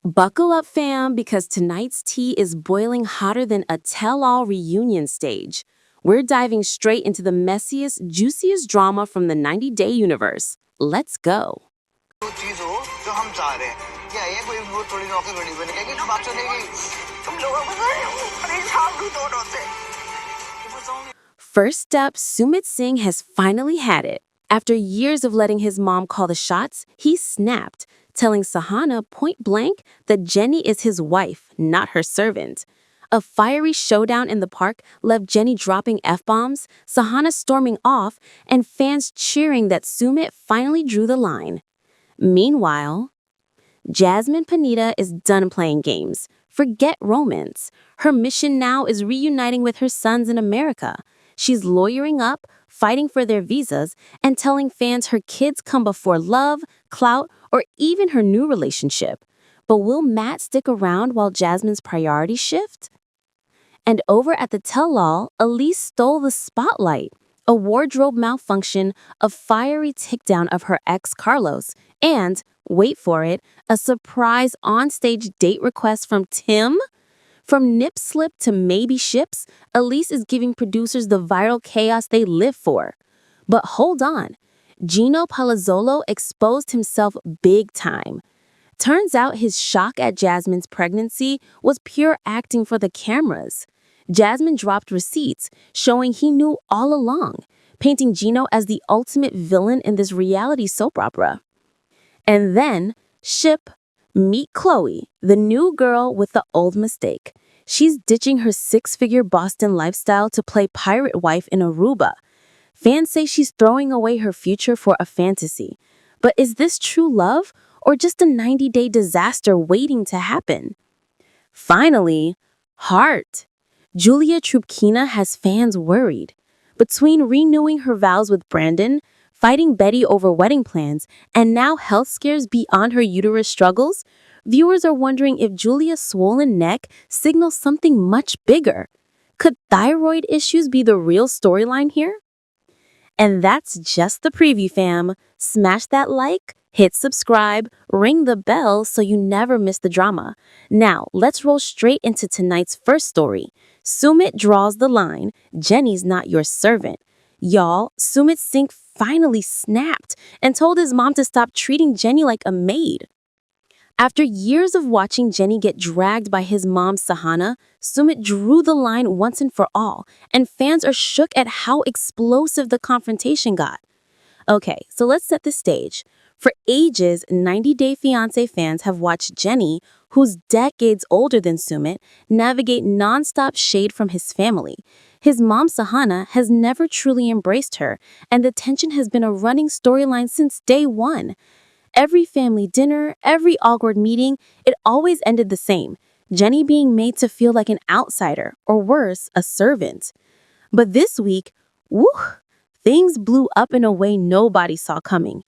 Buckle up, fam, because tonight's tea is boiling hotter than a tell-all reunion stage. We're diving straight into the messiest, juiciest drama from the 90-day universe. Let's go. वो चीज हो जो हम चाह रहे हैं क्या ये कोई वो थोड़ी रॉकेट बनी बनेगा कि बात चलेगी तुम लोगों को परेशान भी दोनों से First up, Sumit Singh has finally had it. After years of letting his mom call the shots, he snapped, telling Sahana point blank that Jenny is his wife, not her servant. A fiery showdown in the park left Jenny dropping F-bombs, Sahana storming off, and fans cheering that Sumit finally drew the line. Meanwhile, Jasmine Pineda is done playing games. Forget romance. Her mission now is reuniting with her sons in America. She's lawyering up, fighting for their visas, and telling fans her kids come before love, clout, or even her new relationship. But will Matt stick around while Jasmine's priorities shift? And over at the tell-all, Elise stole the spotlight. A wardrobe malfunction, a fiery takedown of her ex Carlos, and, wait for it, a surprise on-stage date request from Tim? From nip slip to maybe ships, Elise is giving producers the viral chaos they live for. But hold on, Gino Palazzolo exposed himself big time. Turns out his shock at Jasmine's pregnancy was pure acting for the cameras. Jasmine dropped receipts, showing he knew all along, painting Gino as the ultimate villain in this reality soap opera. And then, meet Khloe, the new girl with the old mistake. She's ditching her six-figure Boston lifestyle to play pirate wife in Aruba. Fans say she's throwing away her future for a fantasy. But is this true love or just a 90-day disaster waiting to happen? Finally, heart. Julia Trubkina has fans worried. Between renewing her vows with Brandon, fighting Betty over wedding plans, and now health scares beyond her uterus struggles, viewers are wondering if Julia's swollen neck signals something much bigger. Could thyroid issues be the real storyline here? And that's just the preview, fam. Smash that like, hit subscribe, ring the bell so you never miss the drama. Now, let's roll straight into tonight's first story. Sumit draws the line, Jenny's not your servant. Y'all, Sumit Singh finally snapped and told his mom to stop treating Jenny like a maid. After years of watching Jenny get dragged by his mom Sahana, Sumit drew the line once and for all, and fans are shook at how explosive the confrontation got. Okay, so let's set the stage. For ages, 90-Day Fiancé fans have watched Jenny, who's decades older than Sumit, navigate nonstop shade from his family. His mom Sahana has never truly embraced her, and the tension has been a running storyline since day one. Every family dinner, every awkward meeting, it always ended the same. Jenny being made to feel like an outsider, or worse, a servant. But this week, things blew up in a way nobody saw coming.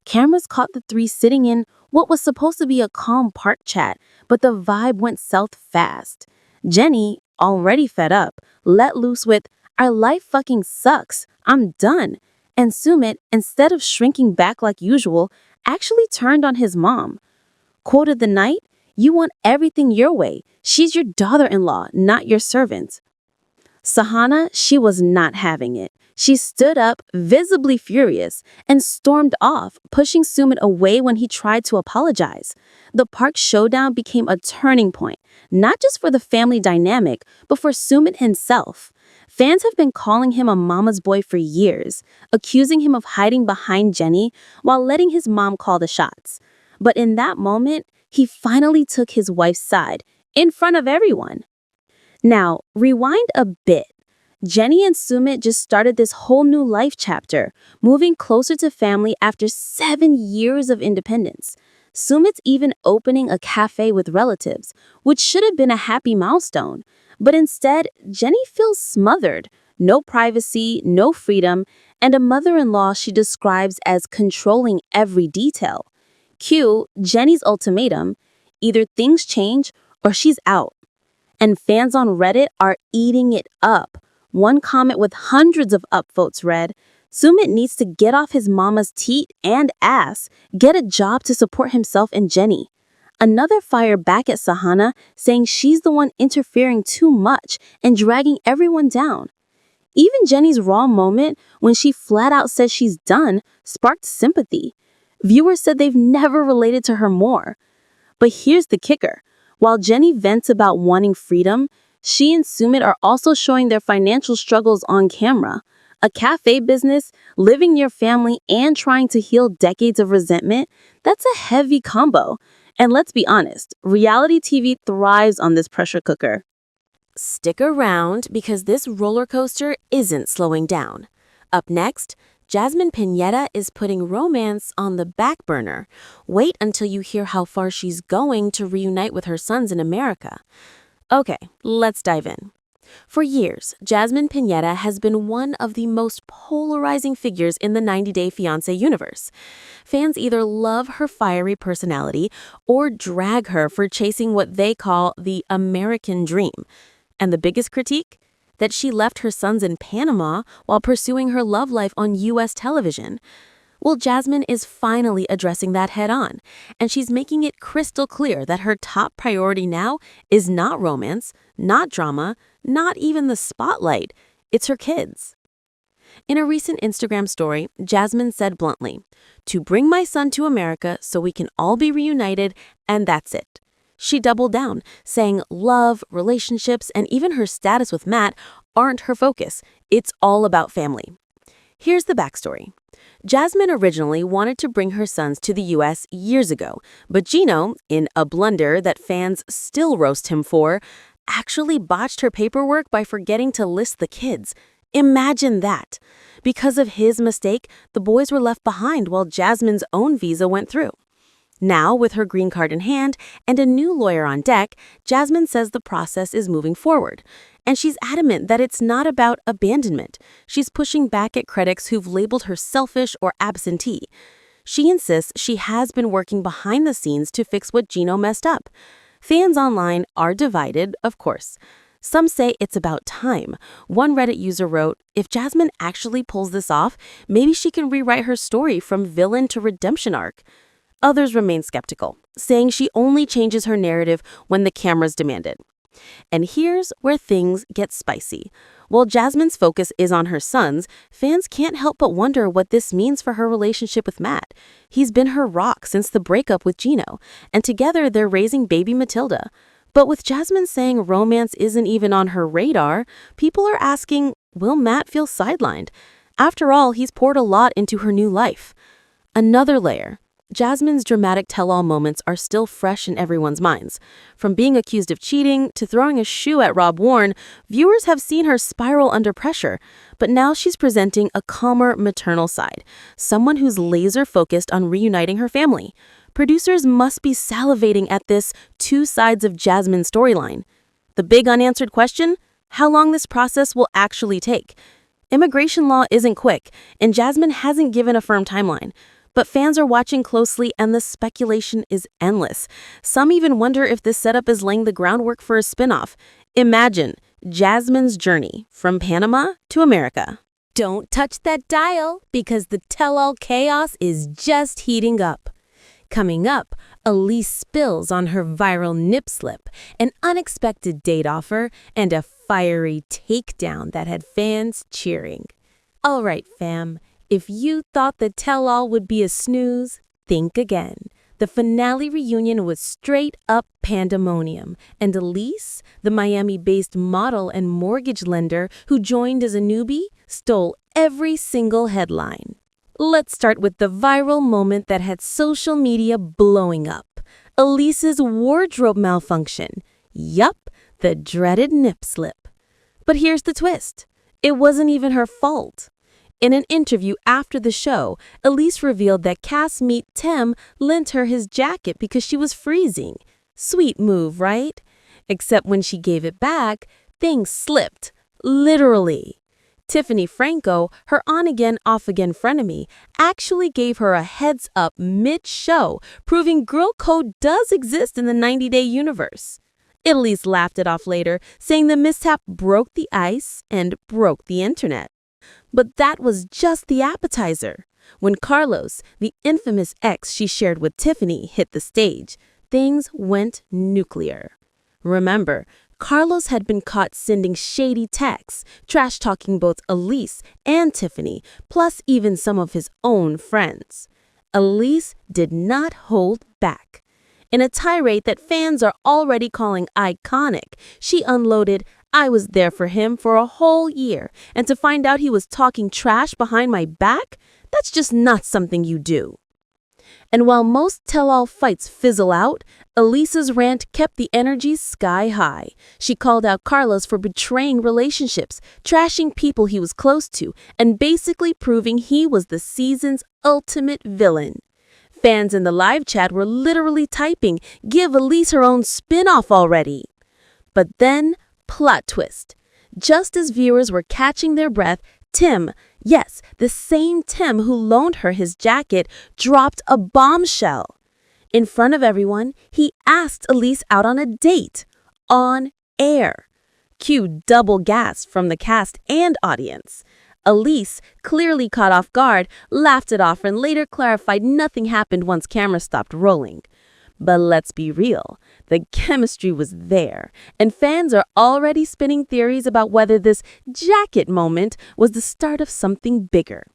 Cameras caught the three sitting in what was supposed to be a calm park chat, but the vibe went south fast. Jenny, already fed up, let loose with, "Our life fucking sucks, I'm done." And Sumit, instead of shrinking back like usual, actually turned on his mom. Quote of the night, "You want everything your way. She's your daughter-in-law, not your servant." Sahana, she was not having it. She stood up, visibly furious, and stormed off, pushing Sumit away when he tried to apologize. The park showdown became a turning point, not just for the family dynamic, but for Sumit himself. Fans have been calling him a mama's boy for years, accusing him of hiding behind Jenny while letting his mom call the shots. But in that moment, he finally took his wife's side, in front of everyone. Now, rewind a bit. Jenny and Sumit just started this whole new life chapter, moving closer to family after 7 years of independence. Sumit's even opening a cafe with relatives, which should have been a happy milestone. But instead, Jenny feels smothered. No privacy, no freedom, and a mother-in-law she describes as controlling every detail. Cue Jenny's ultimatum: either things change or she's out. And fans on Reddit are eating it up. One comment with hundreds of upvotes read, "Sumit needs to get off his mama's teat and ass, get a job to support himself and Jenny." Another fired back at Sahana, saying she's the one interfering too much and dragging everyone down. Even Jenny's raw moment, when she flat out says she's done, sparked sympathy. Viewers said they've never related to her more. But here's the kicker. While Jenny vents about wanting freedom, she and Sumit are also showing their financial struggles on camera. A cafe business, living near family, and trying to heal decades of resentment, that's a heavy combo. And let's be honest, reality TV thrives on this pressure cooker. Stick around because this roller coaster isn't slowing down. Up next, Jasmine Pineda is putting romance on the back burner. Wait until you hear how far she's going to reunite with her sons in America. Okay, let's dive in. For years, Jasmine Pineda has been one of the most polarizing figures in the 90 Day Fiancé universe. Fans either love her fiery personality or drag her for chasing what they call the American dream. And the biggest critique? That she left her sons in Panama while pursuing her love life on U.S. television. Well, Jasmine is finally addressing that head-on, and she's making it crystal clear that her top priority now is not romance, not drama, not even the spotlight. It's her kids. In a recent Instagram story, Jasmine said bluntly, "To bring my son to America so we can all be reunited, and that's it." She doubled down, saying love, relationships, and even her status with Matt aren't her focus. It's all about family. Here's the backstory. Jasmine originally wanted to bring her sons to the U.S. years ago, but Gino, in a blunder that fans still roast him for, actually botched her paperwork by forgetting to list the kids. Imagine that. Because of his mistake, the boys were left behind while Jasmine's own visa went through. Now, with her green card in hand and a new lawyer on deck, Jasmine says the process is moving forward. And she's adamant that it's not about abandonment. She's pushing back at critics who've labeled her selfish or absentee. She insists she has been working behind the scenes to fix what Gino messed up. Fans online are divided, of course. Some say it's about time. One Reddit user wrote, "If Jasmine actually pulls this off, maybe she can rewrite her story from villain to redemption arc." Others remain skeptical, saying she only changes her narrative when the cameras demand it. And here's where things get spicy. While Jasmine's focus is on her sons, fans can't help but wonder what this means for her relationship with Matt. He's been her rock since the breakup with Gino, and together they're raising baby Matilda. But with Jasmine saying romance isn't even on her radar, people are asking, will Matt feel sidelined? After all, he's poured a lot into her new life. Another layer. Jasmine's dramatic tell-all moments are still fresh in everyone's minds. From being accused of cheating to throwing a shoe at Rob Warren, viewers have seen her spiral under pressure. But now she's presenting a calmer maternal side, someone who's laser-focused on reuniting her family. Producers must be salivating at this two sides of Jasmine's storyline. The big unanswered question? How long this process will actually take? Immigration law isn't quick, and Jasmine hasn't given a firm timeline. But fans are watching closely and the speculation is endless. Some even wonder if this setup is laying the groundwork for a spinoff. Imagine Jasmine's journey from Panama to America. Don't touch that dial because the tell-all chaos is just heating up. Coming up, Elise spills on her viral nip slip, an unexpected date offer, and a fiery takedown that had fans cheering. All right, fam. If you thought the tell-all would be a snooze, think again. The finale reunion was straight-up pandemonium, and Elise, the Miami-based model and mortgage lender who joined as a newbie, stole every single headline. Let's start with the viral moment that had social media blowing up. Elise's wardrobe malfunction. Yup, the dreaded nip slip. But here's the twist. It wasn't even her fault. In an interview after the show, Elise revealed that castmate Tim lent her his jacket because she was freezing. Sweet move, right? Except when she gave it back, things slipped. Literally. Tiffany Franco, her on-again, off-again frenemy, actually gave her a heads-up mid-show, proving girl code does exist in the 90-day universe. Elise laughed it off later, saying the mishap broke the ice and broke the internet. But that was just the appetizer. When Carlos, the infamous ex she shared with Tiffany, hit the stage, things went nuclear. Remember, Carlos had been caught sending shady texts, trash-talking both Elise and Tiffany, plus even some of his own friends. Elise did not hold back. In a tirade that fans are already calling iconic, she unloaded, "I was there for him for a whole year, and to find out he was talking trash behind my back? That's just not something you do." And while most tell-all fights fizzle out, Elise's rant kept the energy sky high. She called out Carlos for betraying relationships, trashing people he was close to, and basically proving he was the season's ultimate villain. Fans in the live chat were literally typing, "Give Elise her own spin-off already." But then, plot twist. Just as viewers were catching their breath, Tim, yes, the same Tim who loaned her his jacket, dropped a bombshell. In front of everyone, he asked Elise out on a date. On air. Cue double gasp from the cast and audience. Elise, clearly caught off guard, laughed it off and later clarified nothing happened once cameras stopped rolling. But let's be real, the chemistry was there, and fans are already spinning theories about whether this jacket moment was the start of something bigger.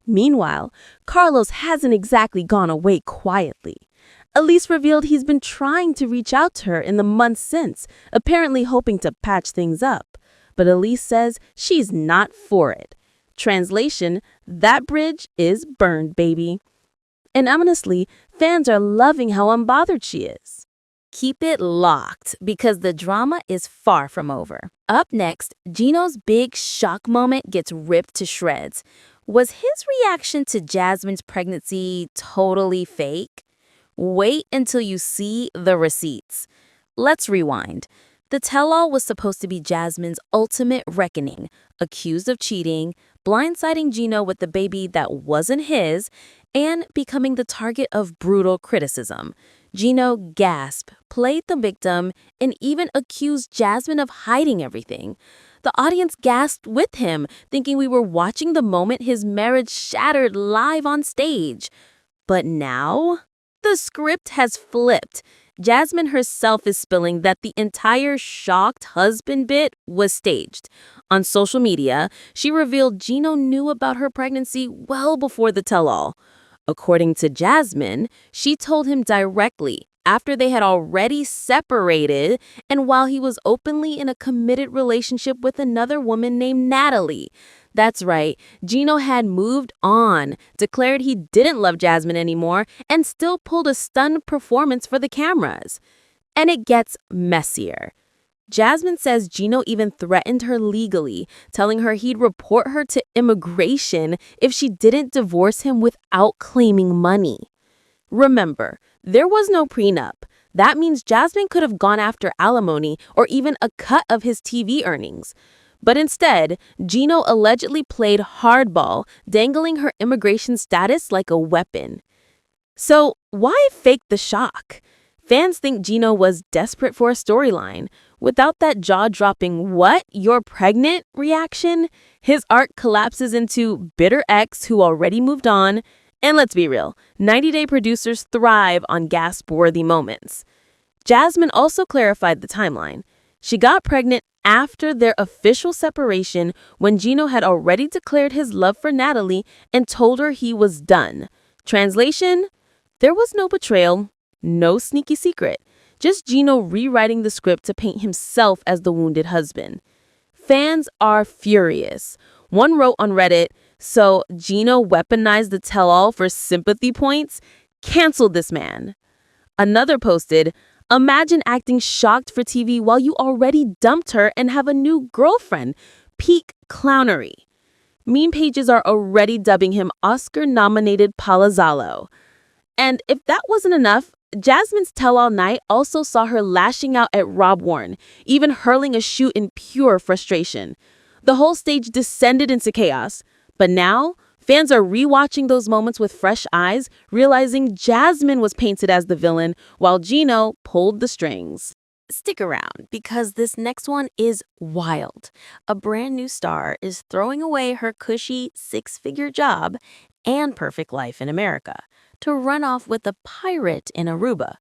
Meanwhile, Carlos hasn't exactly gone away quietly. Elise revealed he's been trying to reach out to her in the months since, apparently hoping to patch things up. But Elise says she's not for it. Translation, that bridge is burned, baby. And honestly, fans are loving how unbothered she is. Keep it locked because the drama is far from over. Up next, Gino's big shock moment gets ripped to shreds. Was his reaction to Jasmine's pregnancy totally fake? Wait until you see the receipts. Let's rewind. The tell-all was supposed to be Jasmine's ultimate reckoning, accused of cheating, blindsiding Gino with the baby that wasn't his, and becoming the target of brutal criticism. Gino gasped, played the victim, and even accused Jasmine of hiding everything. The audience gasped with him, thinking we were watching the moment his marriage shattered live on stage. But now, the script has flipped. Jasmine herself is spilling that the entire shocked husband bit was staged. On social media, she revealed Gino knew about her pregnancy well before the tell-all. According to Jasmine, she told him directly after they had already separated and while he was openly in a committed relationship with another woman named Natalie. That's right, Gino had moved on, declared he didn't love Jasmine anymore, and still pulled a stunned performance for the cameras. And it gets messier. Jasmine says Gino even threatened her legally, telling her he'd report her to immigration if she didn't divorce him without claiming money. Remember, there was no prenup. That means Jasmine could have gone after alimony or even a cut of his TV earnings. But instead, Gino allegedly played hardball, dangling her immigration status like a weapon. So why fake the shock? Fans think Gino was desperate for a storyline. Without that jaw-dropping, "What? You're pregnant?" reaction, his arc collapses into bitter ex who already moved on. And let's be real, 90-Day producers thrive on gasp-worthy moments. Jasmine also clarified the timeline. She got pregnant after their official separation when Gino had already declared his love for Natalie and told her he was done. Translation, there was no betrayal, no sneaky secret, just Gino rewriting the script to paint himself as the wounded husband. Fans are furious. One wrote on Reddit, "So Gino weaponized the tell-all for sympathy points? Cancel this man." Another posted, "Imagine acting shocked for TV while you already dumped her and have a new girlfriend. Peak clownery." Meme pages are already dubbing him Oscar-nominated Palazzolo. And if that wasn't enough, Jasmine's tell-all night also saw her lashing out at Rob Warren, even hurling a shoe in pure frustration. The whole stage descended into chaos. But now, fans are rewatching those moments with fresh eyes, realizing Jasmine was painted as the villain while Gino pulled the strings. Stick around because this next one is wild. A brand new star is throwing away her cushy six-figure job and perfect life in America to run off with a pirate in Aruba.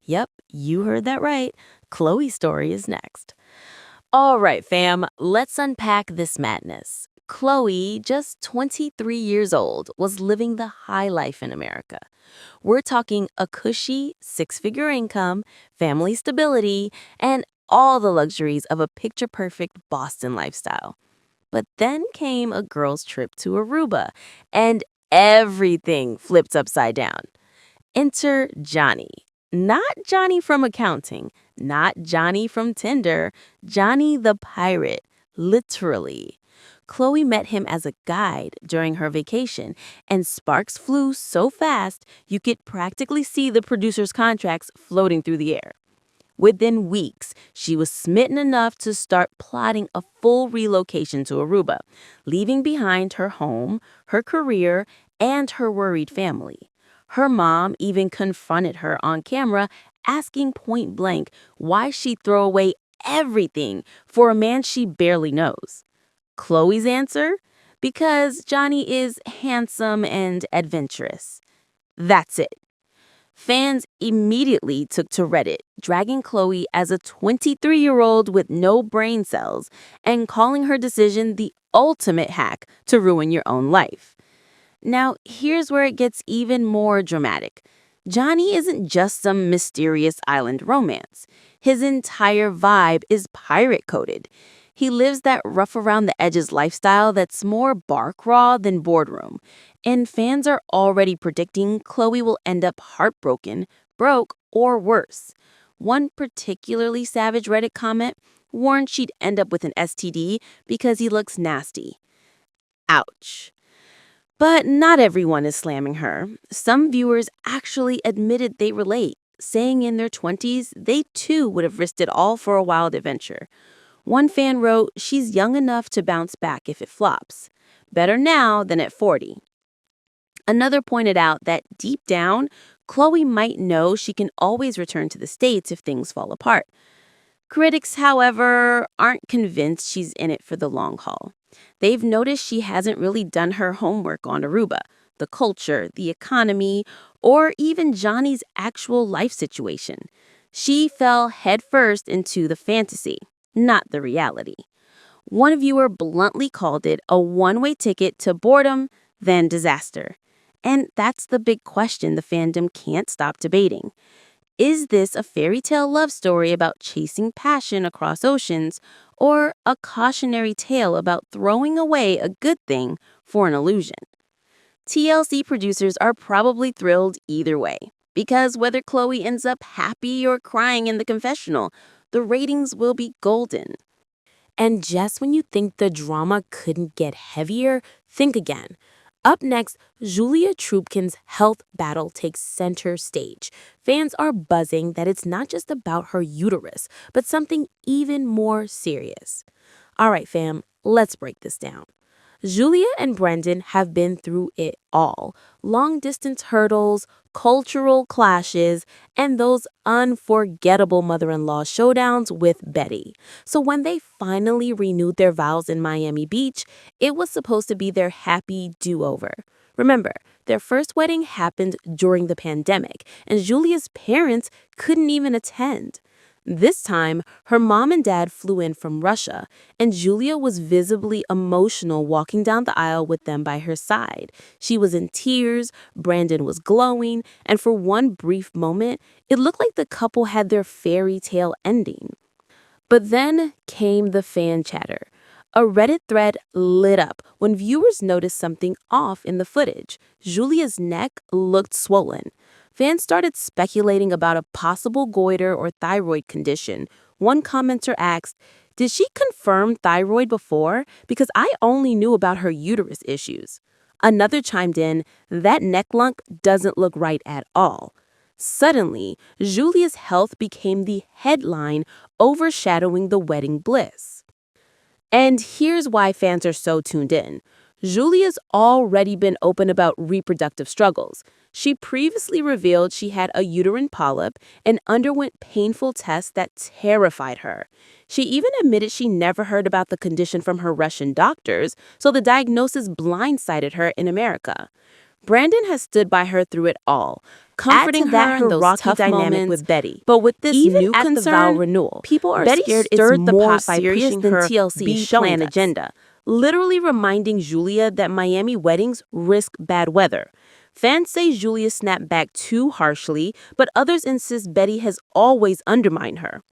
Yep, you heard that right. Khloe's story is next. All right, fam, let's unpack this madness. Khloe, just 23 years old, was living the high life in America. We're talking a cushy six-figure income, family stability, and all the luxuries of a picture-perfect Boston lifestyle. But then came a girl's trip to Aruba, and everything flipped upside down. Enter Johnny. Not Johnny from accounting, not Johnny from Tinder, Johnny the pirate, literally. Khloe met him as a guide during her vacation, and sparks flew so fast you could practically see the producer's contracts floating through the air. Within weeks, she was smitten enough to start plotting a full relocation to Aruba, leaving behind her home, her career, and her worried family. Her mom even confronted her on camera, asking point blank why she'd throw away everything for a man she barely knows. Khloe's answer? Because Johnny is handsome and adventurous. That's it. Fans immediately took to Reddit, dragging Khloe as a 23-year-old with no brain cells and calling her decision the ultimate hack to ruin your own life. Now, here's where it gets even more dramatic. Johnny isn't just some mysterious island romance. His entire vibe is pirate-coded. He lives that rough around the edges lifestyle that's more bar crawl than boardroom. And fans are already predicting Khloe will end up heartbroken, broke, or worse. One particularly savage Reddit comment warned she'd end up with an STD because he looks nasty. Ouch. But not everyone is slamming her. Some viewers actually admitted they relate, saying in their 20s they too would have risked it all for a wild adventure. One fan wrote, "She's young enough to bounce back if it flops. Better now than at 40. Another pointed out that deep down, Khloe might know she can always return to the States if things fall apart. Critics, however, aren't convinced she's in it for the long haul. They've noticed she hasn't really done her homework on Aruba, the culture, the economy, or even Johnny's actual life situation. She fell headfirst into the fantasy, not the reality. One viewer bluntly called it a one-way ticket to boredom, then disaster. And that's the big question the fandom can't stop debating. Is this a fairy tale love story about chasing passion across oceans, or a cautionary tale about throwing away a good thing for an illusion? TLC producers are probably thrilled either way, because whether Khloe ends up happy or crying in the confessional, the ratings will be golden. And just when you think the drama couldn't get heavier, think again. Up next, Julia Troopkin's health battle takes center stage. Fans are buzzing that it's not just about her uterus, but something even more serious. All right, fam, let's break this down. Julia and Brendan have been through it all. Long-distance hurdles, cultural clashes, and those unforgettable mother-in-law showdowns with Betty. So when they finally renewed their vows in Miami Beach, it was supposed to be their happy do-over. Remember, their first wedding happened during the pandemic, and Julia's parents couldn't even attend. This time, her mom and dad flew in from Russia, and Julia was visibly emotional walking down the aisle with them by her side. She was in tears, Brandon was glowing, and for one brief moment, it looked like the couple had their fairy tale ending. But then came the fan chatter. A Reddit thread lit up when viewers noticed something off in the footage. Julia's neck looked swollen. Fans started speculating about a possible goiter or thyroid condition. One commenter asked, "Did she confirm thyroid before? Because I only knew about her uterus issues." Another chimed in, "That neck lunk doesn't look right at all." Suddenly, Julia's health became the headline, overshadowing the wedding bliss. And here's why fans are so tuned in. Julia's already been open about reproductive struggles. She previously revealed she had a uterine polyp and underwent painful tests that terrified her. She even admitted she never heard about the condition from her Russian doctors, so the diagnosis blindsided her in America. Brandon has stood by her through it all, comforting her in those tough dynamic with Betty. But with this Even new at the concern, vow renewal, people are Betty scared stirred it's the more pot by serious pushing than her TLC is B-plan showing agenda, literally reminding Julia that Miami weddings risk bad weather. Fans say Julia snapped back too harshly, but others insist Betty has always undermined her.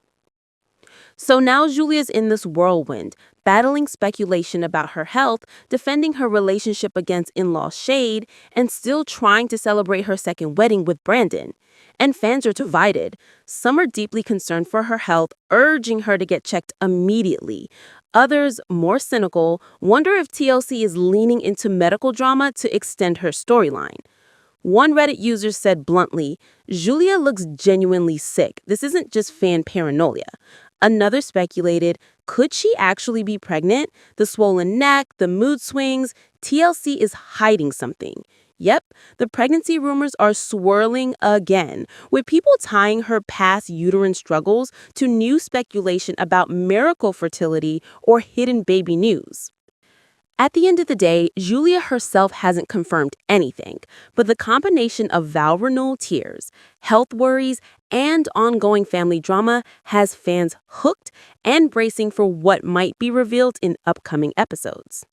So now Julia's in this whirlwind, battling speculation about her health, defending her relationship against in-law shade, and still trying to celebrate her second wedding with Brandon. And fans are divided. Some are deeply concerned for her health, urging her to get checked immediately. Others, more cynical, wonder if TLC is leaning into medical drama to extend her storyline. One Reddit user said bluntly, "Julia looks genuinely sick. This isn't just fan paranoia." Another speculated, could she actually be pregnant? The swollen neck, the mood swings, TLC is hiding something. Yep, the pregnancy rumors are swirling again, with people tying her past uterine struggles to new speculation about miracle fertility or hidden baby news. At the end of the day, Julia herself hasn't confirmed anything, but the combination of vow renewal tears, health worries, and ongoing family drama has fans hooked and bracing for what might be revealed in upcoming episodes.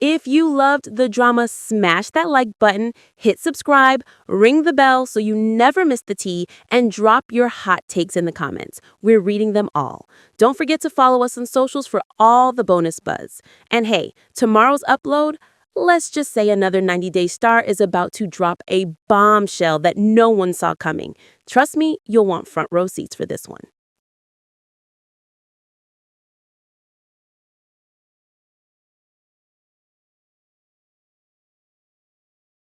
If you loved the drama, smash that like button, hit subscribe, ring the bell so you never miss the tea, and drop your hot takes in the comments. We're reading them all. Don't forget to follow us on socials for all the bonus buzz. And hey, tomorrow's upload, let's just say another 90-Day Star is about to drop a bombshell that no one saw coming. Trust me, you'll want front row seats for this one.